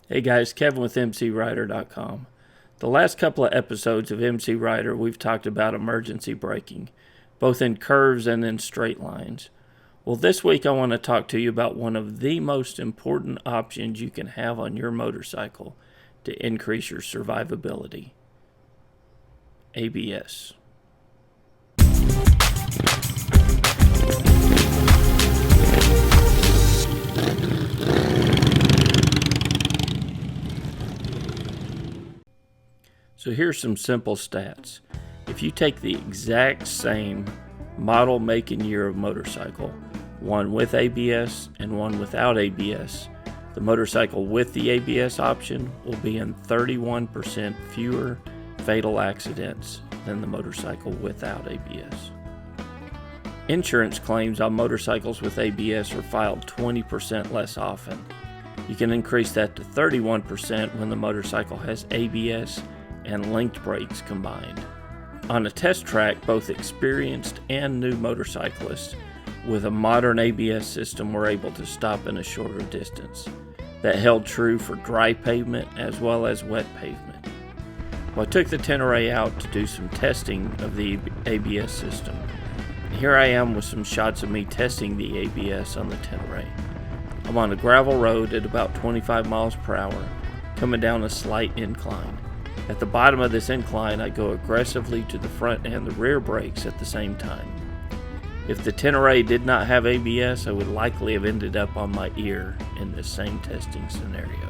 Hey guys, Kevin with MCrider.com. The last couple of episodes of MCrider, we've talked about emergency braking, both in curves and in straight lines. Well, this week I want to talk to you about one of the most important options you can have on your motorcycle to increase your survivability: ABS. So here's some simple stats. If you take the exact same model, make, and year of motorcycle, one with ABS and one without ABS, the motorcycle with the ABS option will be in 31% fewer fatal accidents than the motorcycle without ABS. Insurance claims on motorcycles with ABS are filed 20% less often. You can increase that to 31% when the motorcycle has ABS and linked brakes combined. On a test track, both experienced and new motorcyclists with a modern ABS system were able to stop in a shorter distance. That held true for dry pavement as well as wet pavement. Well, I took the Tenere out to do some testing of the ABS system. Here I am with some shots of me testing the ABS on the Tenere. I'm on a gravel road at about 25 miles per hour, coming down a slight incline. At the bottom of this incline, I go aggressively to the front and the rear brakes at the same time. If the Tenere did not have ABS, I would likely have ended up on my ear in this same testing scenario.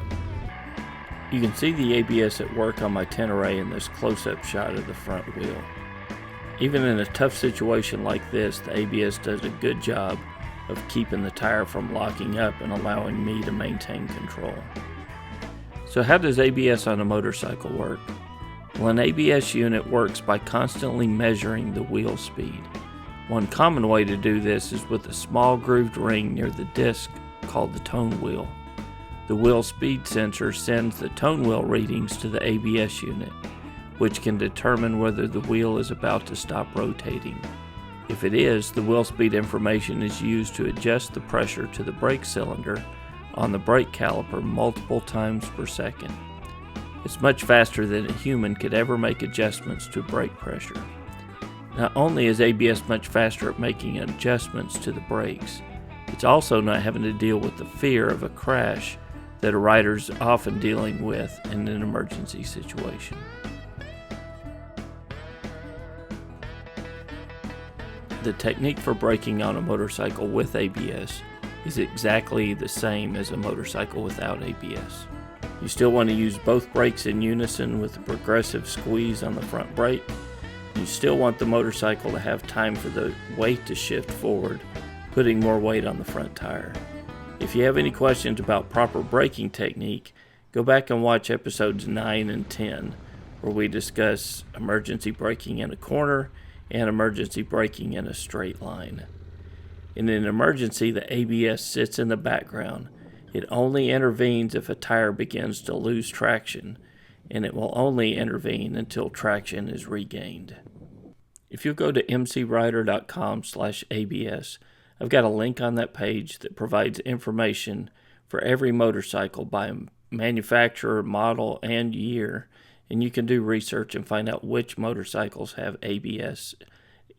You can see the ABS at work on my Tenere in this close-up shot of the front wheel. Even in a tough situation like this, the ABS does a good job of keeping the tire from locking up and allowing me to maintain control. So how does ABS on a motorcycle work? Well, an ABS unit works by constantly measuring the wheel speed. One common way to do this is with a small grooved ring near the disc called the tone wheel. The wheel speed sensor sends the tone wheel readings to the ABS unit, which can determine whether the wheel is about to stop rotating. If it is, the wheel speed information is used to adjust the pressure to the brake cylinder on the brake caliper multiple times per second. It's much faster than a human could ever make adjustments to brake pressure. Not only is ABS much faster at making adjustments to the brakes, it's also not having to deal with the fear of a crash that a rider's often dealing with in an emergency situation. The technique for braking on a motorcycle with ABS is exactly the same as a motorcycle without ABS. You still want to use both brakes in unison with a progressive squeeze on the front brake. You still want the motorcycle to have time for the weight to shift forward, putting more weight on the front tire. If you have any questions about proper braking technique, go back and watch episodes 9 and 10, where we discuss emergency braking in a corner and emergency braking in a straight line. In an emergency, the ABS sits in the background. It only intervenes if a tire begins to lose traction, and it will only intervene until traction is regained. If you go to mcrider.com/ABS, I've got a link on that page that provides information for every motorcycle by manufacturer, model, and year, and you can do research and find out which motorcycles have ABS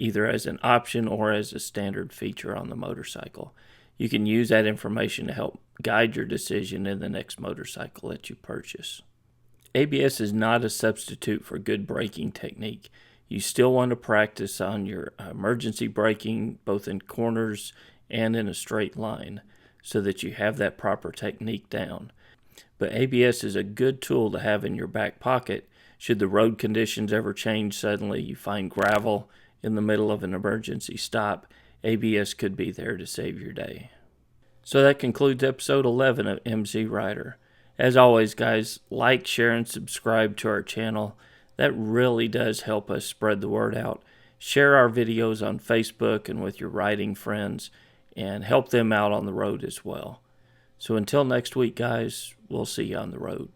either as an option or as a standard feature on the motorcycle. You can use that information to help guide your decision in the next motorcycle that you purchase. ABS is not a substitute for good braking technique. You still want to practice on your emergency braking both in corners and in a straight line so that you have that proper technique down. But ABS is a good tool to have in your back pocket should the road conditions ever change suddenly. You find gravel in the middle of an emergency stop, ABS could be there to save your day. So that concludes episode 11 of MCrider. As always, guys, like, share, and subscribe to our channel. That really does help us spread the word out. Share our videos on Facebook and with your riding friends, and help them out on the road as well. So until next week, guys, we'll see you on the road.